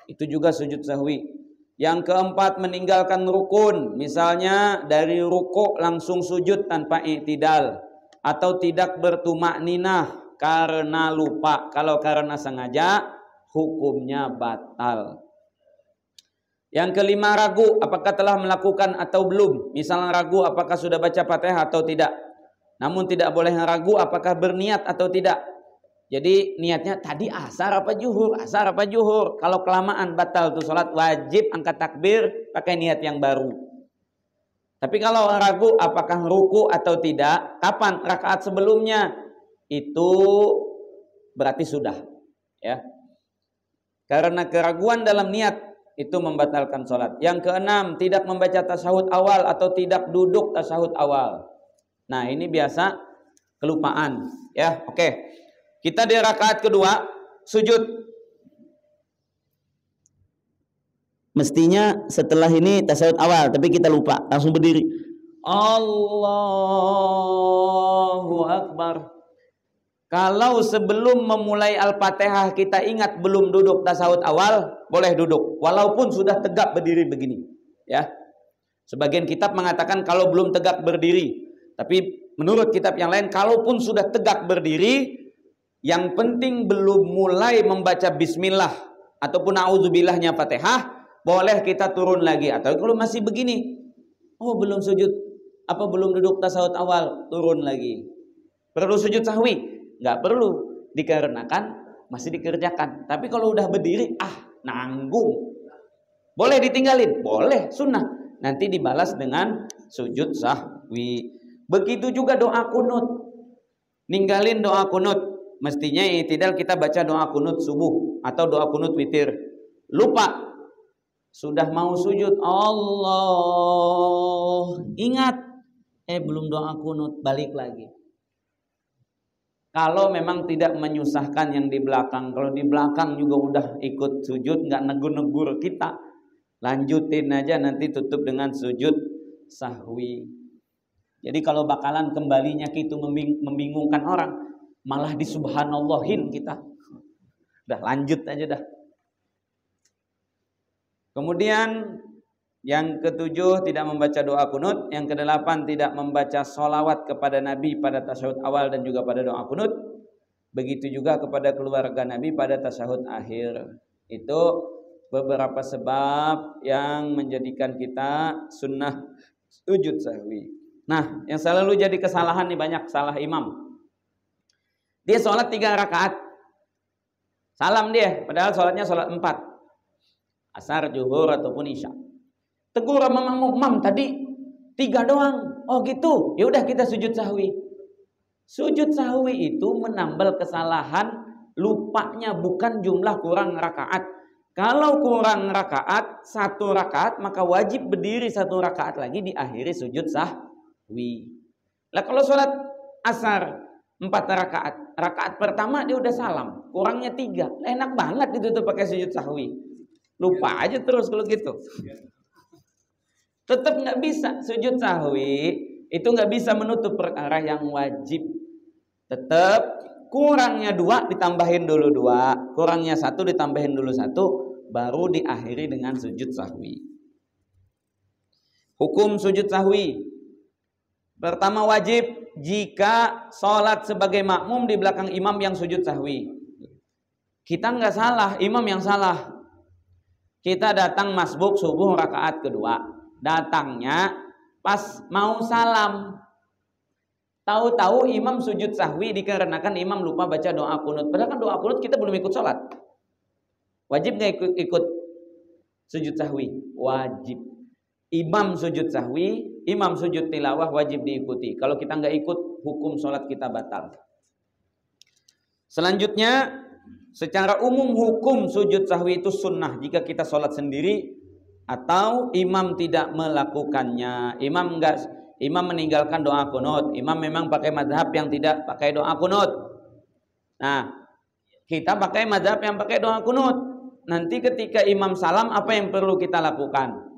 Itu juga sujud sahwi. Yang keempat, meninggalkan rukun. Misalnya dari ruku langsung sujud tanpa i'tidal. Atau tidak bertumakninah karena lupa. Kalau karena sengaja, hukumnya batal. Yang kelima, ragu apakah telah melakukan atau belum. Misalnya ragu apakah sudah baca Fatihah atau tidak. Namun tidak boleh ragu apakah berniat atau tidak. Jadi niatnya tadi asar apa juhur. Kalau kelamaan batal tuh sholat, wajib angkat takbir pakai niat yang baru. Tapi kalau ragu apakah ruku atau tidak, kapan? Rakaat sebelumnya. Itu berarti sudah. Ya. Karena keraguan dalam niat itu membatalkan sholat. Yang keenam, tidak membaca tasyahud awal atau tidak duduk tasyahud awal. Nah ini biasa kelupaan. Ya, oke. Kita di rakaat kedua sujud. Mestinya setelah ini tasyahud awal, tapi kita lupa, langsung berdiri. Allahu Akbar. Kalau sebelum memulai Al-Fatihah kita ingat belum duduk tasyahud awal, boleh duduk walaupun sudah tegap berdiri begini, ya. Sebagian kitab mengatakan kalau belum tegak berdiri. Tapi menurut kitab yang lain, kalaupun sudah tegak berdiri, yang penting belum mulai membaca bismillah ataupun a'udzubillahnya Fatihah, boleh kita turun lagi. Atau kalau masih begini, oh belum sujud, belum duduk tasawuf awal, turun lagi. Perlu sujud sahwi? Nggak perlu, dikarenakan masih dikerjakan. Tapi kalau udah berdiri, nanggung. Boleh ditinggalin? Boleh, sunnah. Nanti dibalas dengan sujud sahwi. Begitu juga doa kunut. Ninggalin doa kunut. Mestinya i'tidal kita baca doa kunut subuh atau doa kunut witir. Lupa. Sudah mau sujud, Allah. Ingat. Belum doa kunut, balik lagi. Kalau memang tidak menyusahkan yang di belakang. Kalau di belakang juga udah ikut sujud, nggak negur-negur kita, lanjutin aja, nanti tutup dengan sujud sahwi. Jadi kalau bakalan kembalinya gitu membingungkan orang, malah disubhanallahin kita. Udah lanjut aja dah. Kemudian yang ketujuh, tidak membaca doa kunut. Yang kedelapan, tidak membaca sholawat kepada Nabi pada tasyahud awal dan juga pada doa kunut. Begitu juga kepada keluarga Nabi pada tasyahud akhir. Itu beberapa sebab yang menjadikan kita sunnah sujud sahwi. Nah, yang selalu jadi kesalahan nih, banyak salah imam. Dia sholat 3 rakaat, salam dia, padahal sholatnya sholat 4, asar, zuhur ataupun isya. Tegur sama makmum, tadi 3 doang. Oh gitu, ya udah kita sujud sahwi. Sujud sahwi itu menambal kesalahan lupanya, bukan jumlah kurang rakaat. Kalau kurang rakaat, 1 rakaat, maka wajib berdiri 1 rakaat lagi diakhiri sujud sahwi. Lah kalau sholat asar 4 rakaat, rakaat pertama dia udah salam, kurangnya 3, enak banget ditutup pakai sujud sahwi. Lupa aja terus kalau gitu. Tetap nggak bisa sujud sahwi, itu nggak bisa menutup perkara yang wajib. Tetap kurangnya 2 ditambahin dulu 2, kurangnya 1 ditambahin dulu 1, baru diakhiri dengan sujud sahwi. Hukum sujud sahwi. Pertama, wajib jika sholat sebagai makmum di belakang imam yang sujud sahwi. Kita nggak salah, imam yang salah. Kita datang masbuk subuh rakaat kedua. Datangnya pas mau salam, tahu-tahu imam sujud sahwi dikarenakan imam lupa baca doa kunut. Padahal kan doa kunut kita belum ikut sholat. Wajib nggak ikut sujud sahwi? Wajib. Imam sujud sahwi, imam sujud tilawah wajib diikuti. Kalau kita nggak ikut, hukum sholat kita batal. Selanjutnya, secara umum hukum sujud sahwi itu sunnah jika kita sholat sendiri atau imam tidak melakukannya. Imam meninggalkan doa kunut. Imam memang pakai mazhab yang tidak pakai doa kunut. Nah, kita pakai mazhab yang pakai doa kunut. Nanti ketika imam salam, apa yang perlu kita lakukan?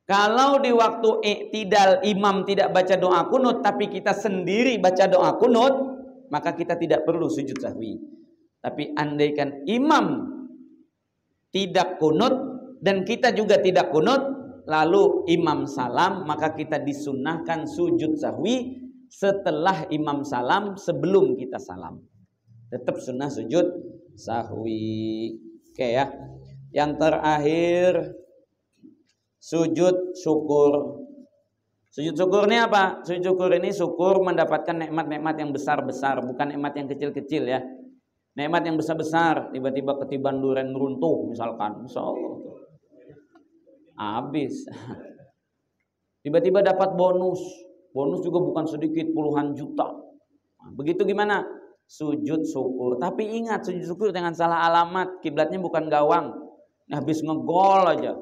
Kalau di waktu i'tidal imam tidak baca doa kunut, tapi kita sendiri baca doa kunut, maka kita tidak perlu sujud sahwi. Tapi andaikan imam tidak kunut dan kita juga tidak kunut, lalu imam salam, maka kita disunnahkan sujud sahwi setelah imam salam, sebelum kita salam. Tetap sunnah sujud sahwi. Oke ya. Yang terakhir, sujud syukur. Sujud syukur ini apa? Sujud syukur ini syukur mendapatkan nikmat-nikmat yang besar-besar, bukan nikmat yang kecil-kecil ya. Nikmat yang besar-besar, tiba-tiba ketiban durian runtuh misalkan, insyaallah habis. Tiba-tiba dapat bonus juga bukan sedikit, puluhan juta. Nah, begitu gimana? Sujud syukur. Tapi ingat, sujud syukur dengan salah alamat, kiblatnya bukan gawang. Nah, habis ngegol aja,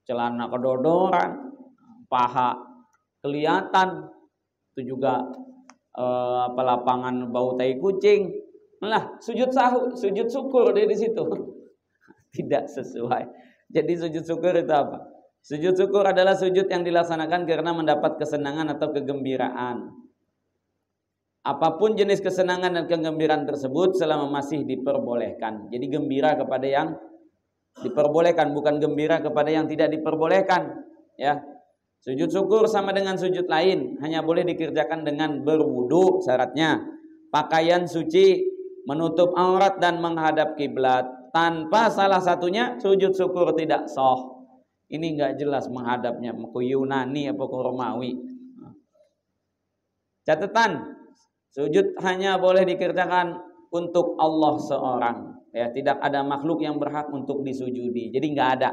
celana kedodoran, paha kelihatan, itu juga lapangan bau tai kucing. Lah, sujud syukur dia di situ. Tidak sesuai. Jadi sujud syukur itu apa? Sujud syukur adalah sujud yang dilaksanakan karena mendapat kesenangan atau kegembiraan. Apapun jenis kesenangan dan kegembiraan tersebut selama masih diperbolehkan. Jadi gembira kepada yang diperbolehkan, bukan gembira kepada yang tidak diperbolehkan, ya. Sujud syukur sama dengan sujud lain, hanya boleh dikerjakan dengan berwudu syaratnya. Pakaian suci, menutup aurat dan menghadap kiblat. Tanpa salah satunya sujud syukur tidak sah. Ini enggak jelas menghadapnya ke Yunani apa ke Romawi. Catatan, sujud hanya boleh dikerjakan untuk Allah seorang. Ya, tidak ada makhluk yang berhak untuk disujudi. Jadi enggak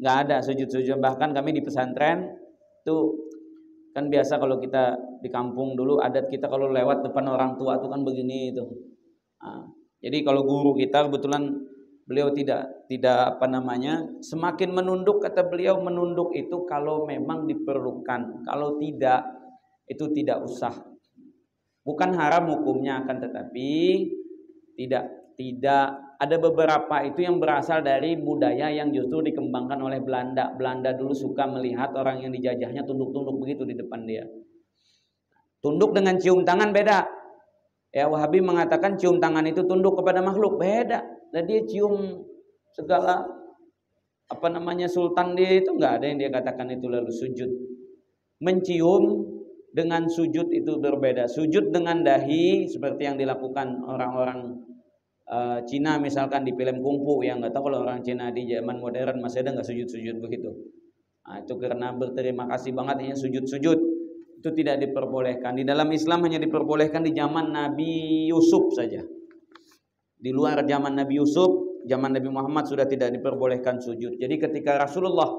ada sujud-sujud. Bahkan kami di pesantren tuh kan biasa kalau kita di kampung dulu adat kita kalau lewat depan orang tua tuh kan begini itu. Nah, jadi kalau guru kita kebetulan beliau tidak semakin menunduk, kata beliau, menunduk itu kalau memang diperlukan. Kalau tidak itu tidak usah. Bukan haram hukumnya, akan tetapi tidak ada beberapa itu yang berasal dari budaya yang justru dikembangkan oleh Belanda. Belanda dulu suka melihat orang yang dijajahnya tunduk-tunduk begitu di depan dia. Tunduk dengan cium tangan beda. Ya, Wahabi mengatakan cium tangan itu tunduk kepada makhluk, beda. Dan dia cium segala sultan dia itu, enggak ada yang dia katakan itu lalu sujud. Mencium dengan sujud itu berbeda. Sujud dengan dahi seperti yang dilakukan orang-orang Cina misalkan di film kungfu, yang nggak tahu kalau orang Cina di zaman modern masih ada nggak sujud-sujud begitu. Nah, itu karena berterima kasih banget hanya sujud-sujud. Itu tidak diperbolehkan. Di dalam Islam hanya diperbolehkan di zaman Nabi Yusuf saja. Di luar zaman Nabi Yusuf, zaman Nabi Muhammad sudah tidak diperbolehkan sujud. Jadi ketika Rasulullah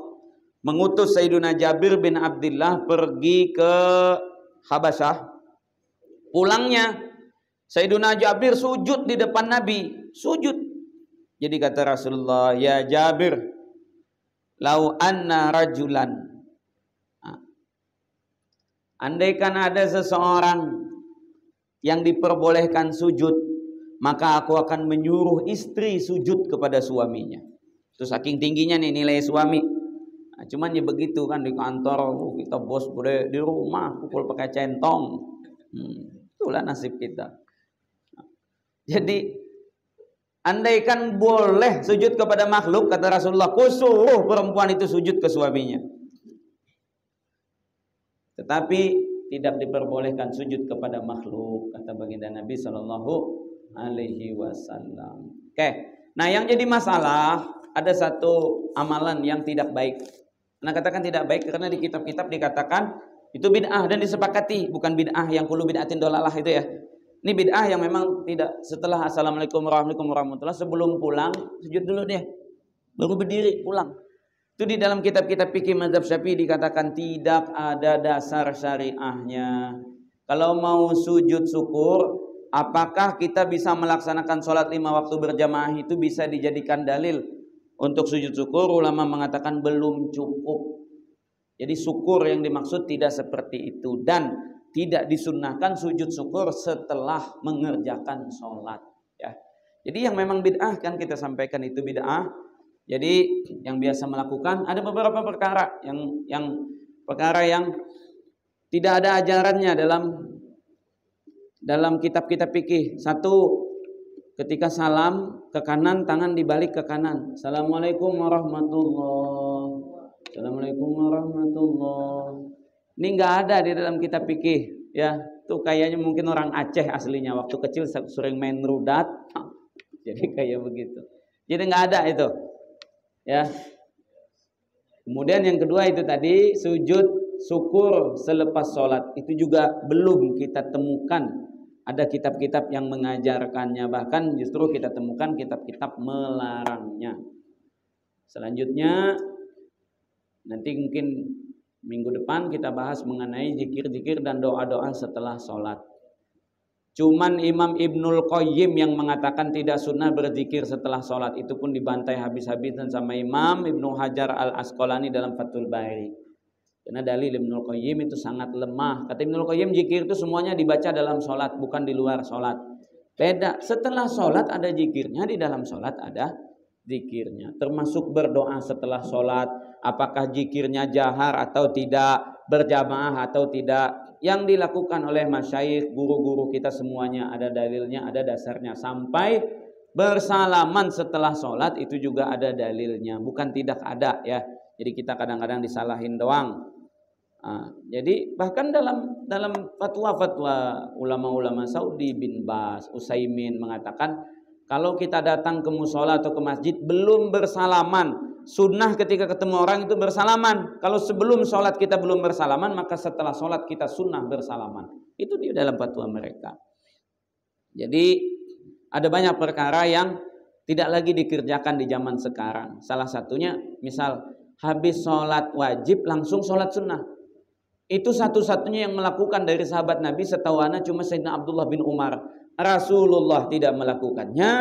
mengutus Sayyidina Jabir bin Abdullah pergi ke Habasyah, pulangnya Sayyidina Jabir sujud di depan Nabi, sujud. Jadi kata Rasulullah, ya Jabir, lau anna rajulan, andaikan ada seseorang yang diperbolehkan sujud, maka aku akan menyuruh istri sujud kepada suaminya. Terus saking tingginya nih nilai suami. Nah, cuman ya begitu kan di kantor, kita bos boleh, di rumah pukul pakai centong. Itulah nasib kita. Jadi andaikan boleh sujud kepada makhluk, kata Rasulullah, kusuruh perempuan itu sujud ke suaminya. Tetapi tidak diperbolehkan sujud kepada makhluk, kata baginda Nabi Shallallahu Alaihi Wasallam. Oke, nah yang jadi masalah ada satu amalan yang tidak baik. Nah, katakan tidak baik karena di kitab-kitab dikatakan itu bid'ah dan disepakati, bukan bid'ah yang kullu bid'atin dolalah itu ya. Ini bid'ah yang memang tidak setelah assalamualaikum warahmatullahi, sebelum pulang sujud dulu dia, baru berdiri pulang. Itu di dalam kitab-kitab fikih mazhab Syafi'i dikatakan tidak ada dasar syariahnya. Kalau mau sujud syukur, apakah kita bisa melaksanakan sholat 5 waktu berjamaah itu bisa dijadikan dalil untuk sujud syukur? Ulama mengatakan belum cukup. Jadi syukur yang dimaksud tidak seperti itu, dan tidak disunnahkan sujud syukur setelah mengerjakan sholat. Ya. Jadi yang memang bid'ah kan kita sampaikan itu bid'ah. Jadi yang biasa melakukan ada beberapa perkara yang perkara yang tidak ada ajarannya dalam kitab-kitab fikih. Satu, ketika salam ke kanan, tangan dibalik ke kanan. Assalamualaikum warahmatullahi. Assalamualaikum warahmatullahi. Ini nggak ada di dalam kitab fikih, ya. Tuh kayaknya mungkin orang Aceh aslinya, waktu kecil sering main rudat, jadi kayak begitu. Jadi nggak ada itu, ya. Kemudian yang kedua itu tadi sujud syukur selepas sholat, itu juga belum kita temukan ada kitab-kitab yang mengajarkannya, bahkan justru kita temukan kitab-kitab melarangnya. Selanjutnya nanti mungkin minggu depan kita bahas mengenai zikir-zikir dan doa-doa setelah sholat. Cuman Imam Ibnul Qayyim yang mengatakan tidak sunnah berzikir setelah sholat, itu pun dibantai habis-habisan sama Imam Ibnu Hajar Al-Asqalani dalam Fathul Bari. Karena dalil Ibnul Qayyim itu sangat lemah. Kata Ibnul Qayyim, zikir itu semuanya dibaca dalam sholat, bukan di luar sholat. Beda, setelah sholat ada zikirnya, di dalam sholat ada zikirnya. Termasuk berdoa setelah sholat, apakah zikirnya jahar atau tidak, berjamaah atau tidak, yang dilakukan oleh masyayikh, guru-guru kita semuanya ada dalilnya, ada dasarnya. Sampai bersalaman setelah sholat itu juga ada dalilnya, bukan tidak ada ya. Jadi kita kadang-kadang disalahin doang. Jadi bahkan dalam fatwa-fatwa ulama-ulama Saudi, bin Baz, Utsaimin mengatakan kalau kita datang ke musola atau ke masjid belum bersalaman, sunnah ketika ketemu orang itu bersalaman. Kalau sebelum sholat kita belum bersalaman, maka setelah sholat kita sunnah bersalaman. Itu di dalam fatwa mereka. Jadi ada banyak perkara yang tidak lagi dikerjakan di zaman sekarang. Salah satunya misal habis sholat wajib langsung sholat sunnah. Itu satu-satunya yang melakukan dari sahabat Nabi, setahu ana cuma Sayyidina Abdullah bin Umar. Rasulullah tidak melakukannya,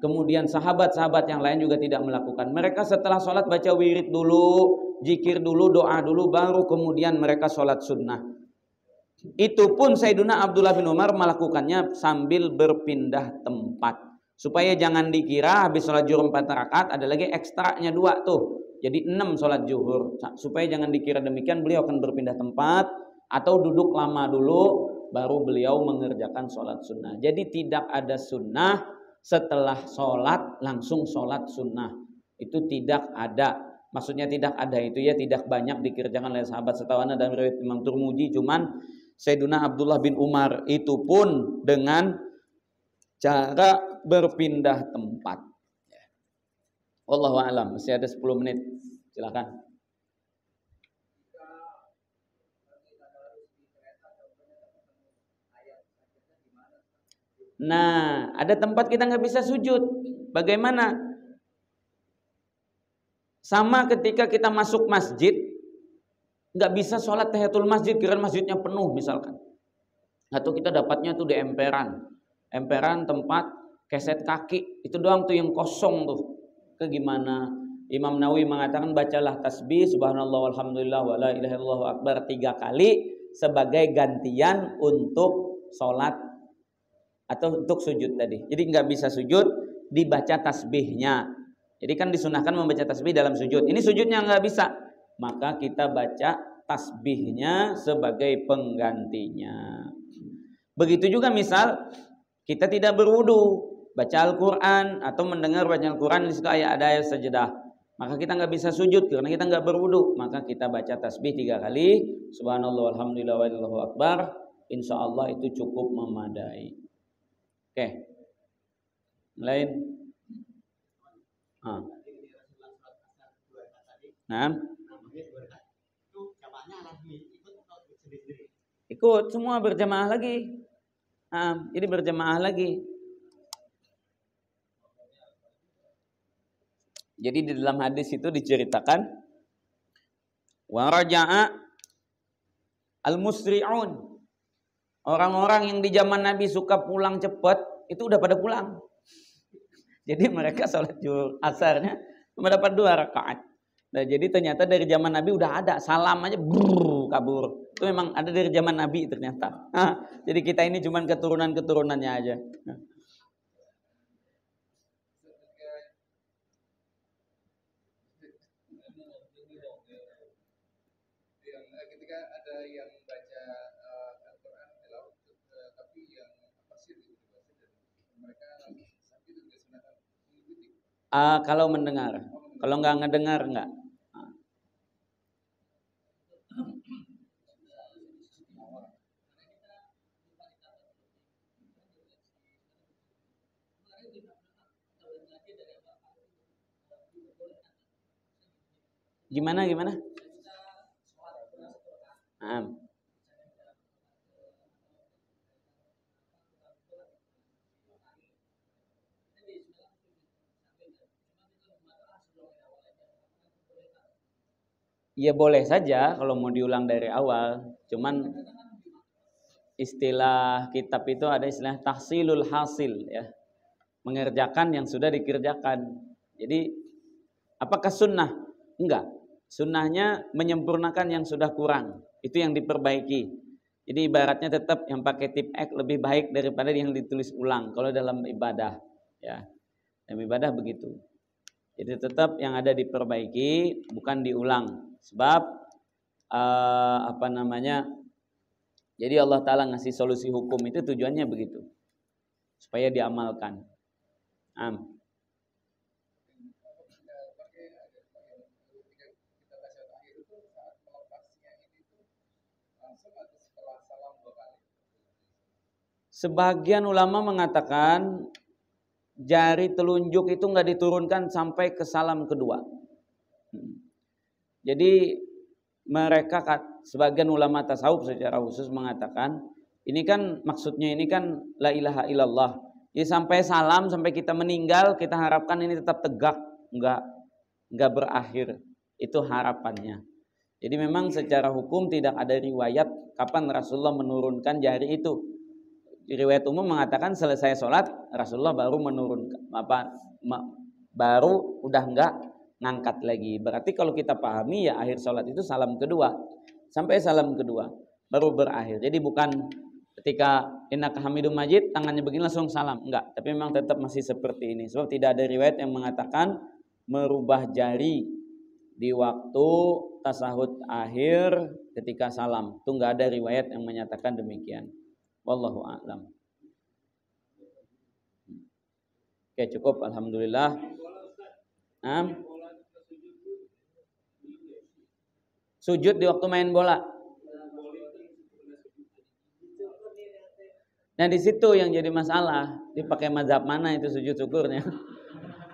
kemudian sahabat-sahabat yang lain juga tidak melakukan. Mereka setelah sholat baca wirid dulu, zikir dulu, doa dulu, baru kemudian mereka sholat sunnah. Itu pun Sayyidina Abdullah bin Umar melakukannya sambil berpindah tempat. Supaya jangan dikira habis sholat zuhur 4 rakaat ada lagi ekstranya 2 tuh. Jadi 6 sholat zuhur. Supaya jangan dikira demikian, beliau akan berpindah tempat atau duduk lama dulu baru beliau mengerjakan sholat sunnah. Jadi tidak ada sunnah setelah sholat langsung sholat sunnah. Itu tidak ada. Maksudnya tidak ada itu ya tidak banyak dikerjakan oleh sahabat. Setahu ana dan riwayat Imam Turmudi cuman Sayyidina Abdullah bin Umar itu pun dengan cara berpindah tempat. Wallahu a'lam. Masih ada 10 menit. Silakan. Nah, ada tempat kita nggak bisa sujud. Bagaimana? Sama ketika kita masuk masjid, nggak bisa sholat tahiyatul masjid karena masjidnya penuh misalkan. Atau kita dapatnya tuh di emperan tempat keset kaki, itu doang tuh yang kosong tuh. Gimana? Imam Nawawi mengatakan bacalah tasbih subhanallah walhamdulillah wala ilaha illallah akbar 3 kali sebagai gantian untuk sholat atau untuk sujud tadi. Jadi nggak bisa sujud, dibaca tasbihnya. Jadi kan disunahkan membaca tasbih dalam sujud. Ini sujudnya nggak bisa, maka kita baca tasbihnya sebagai penggantinya. Begitu juga misal kita tidak berwudu, baca Al-Quran atau mendengar baca Al-Quran di situ ada ayat sajadah, maka kita nggak bisa sujud karena kita nggak berwudu, maka kita baca tasbih 3 kali, subhanallah walhamdulillah wallahu akbar, insya Allah itu cukup memadai. Oke, lain. Nah, ikut semua berjamaah lagi. Jadi berjamaah lagi. Jadi di dalam hadis itu diceritakan wa raja'a al-musri'un. Orang-orang yang di zaman Nabi suka pulang cepat itu udah pada pulang. Jadi mereka sholat zuhur asarnya cuma dapat 2 rakaat. Nah, jadi ternyata dari zaman Nabi udah ada, salam aja kabur. Itu memang ada dari zaman Nabi ternyata. Jadi kita ini cuma keturunan-keturunannya aja. Ketika ada yang baca Al-Quran tapi yang fasir itu mereka sakit itu disunahkan mengikuti. Kalau mendengar, kalau nggak ngedengar nggak. Gimana? Ya boleh saja kalau mau diulang dari awal. Cuman istilah kitab itu ada istilah tahsilul hasil ya. Mengerjakan yang sudah dikerjakan. Jadi apakah sunnah? Enggak. Sunnahnya menyempurnakan yang sudah kurang. Itu yang diperbaiki. Jadi ibaratnya tetap yang pakai tip X lebih baik daripada yang ditulis ulang. Kalau dalam ibadah ya. Dalam ibadah begitu. Jadi tetap yang ada diperbaiki, bukan diulang. Sebab jadi Allah Ta'ala ngasih solusi hukum itu tujuannya begitu. Supaya diamalkan. Sebagian ulama mengatakan jari telunjuk itu nggak diturunkan sampai ke salam kedua. Jadi mereka, sebagian ulama tasawuf secara khusus mengatakan, ini kan maksudnya ini kan la ilaha illallah. Jadi sampai salam, sampai kita meninggal, kita harapkan ini tetap tegak, enggak berakhir. Itu harapannya. Jadi memang secara hukum tidak ada riwayat kapan Rasulullah menurunkan jari itu. Riwayat umum mengatakan selesai sholat Rasulullah baru menurunkan, baru udah enggak ngangkat lagi. Berarti kalau kita pahami ya akhir sholat itu salam kedua. Sampai salam kedua baru berakhir. Jadi bukan ketika innaka hamidum majid tangannya begini langsung salam. Enggak. Tapi memang tetap masih seperti ini. Sebab tidak ada riwayat yang mengatakan merubah jari di waktu tasahud akhir ketika salam. Itu enggak ada riwayat yang menyatakan demikian. Wallahu a'lam. Oke, cukup. Alhamdulillah. Sujud di waktu main bola. Nah di situ yang jadi masalah, dipakai mazhab mana itu sujud syukurnya.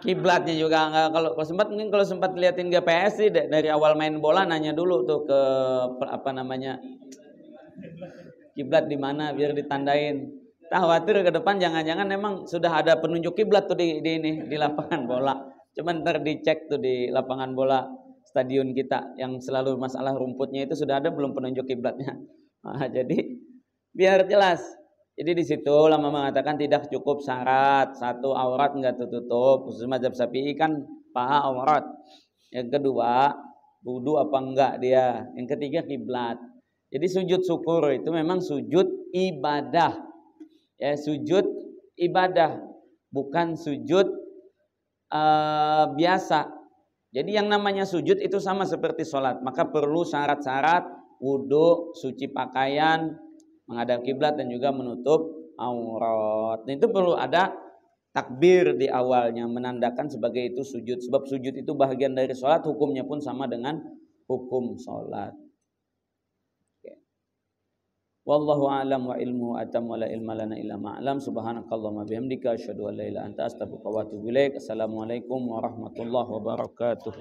Kiblatnya juga enggak, kalau sempat liatin GPS sih dari awal main bola nanya dulu tuh ke kiblat di mana biar ditandain. Khawatir ke depan jangan-jangan memang sudah ada penunjuk kiblat tuh di lapangan bola. Cuman ntar dicek tuh di lapangan bola stadion kita yang selalu masalah rumputnya itu sudah ada belum penunjuk kiblatnya. Nah, jadi biar jelas. Jadi di situ ulama mengatakan tidak cukup syarat satu aurat enggak tertutup. Khusus mazhab Syafi'i kan paha aurat. Yang kedua wudu apa enggak dia. Yang ketiga kiblat. Jadi sujud syukur itu memang sujud ibadah. Ya, sujud ibadah bukan sujud biasa. Jadi yang namanya sujud itu sama seperti sholat. Maka perlu syarat-syarat wudu, suci pakaian, menghadap kiblat dan juga menutup aurat. Itu perlu ada takbir di awalnya menandakan sebagai itu sujud. Sebab sujud itu bagian dari sholat, hukumnya pun sama dengan hukum sholat. Wallahu a'lam wa ilmuhu atam wa la ilma lana illa ma 'alam. Subhanakallahumma bihamdika asyhadu an la ilaha illa anta astaghfiruka wa atubu ilaik. Assalamualaikum warahmatullahi wabarakatuh.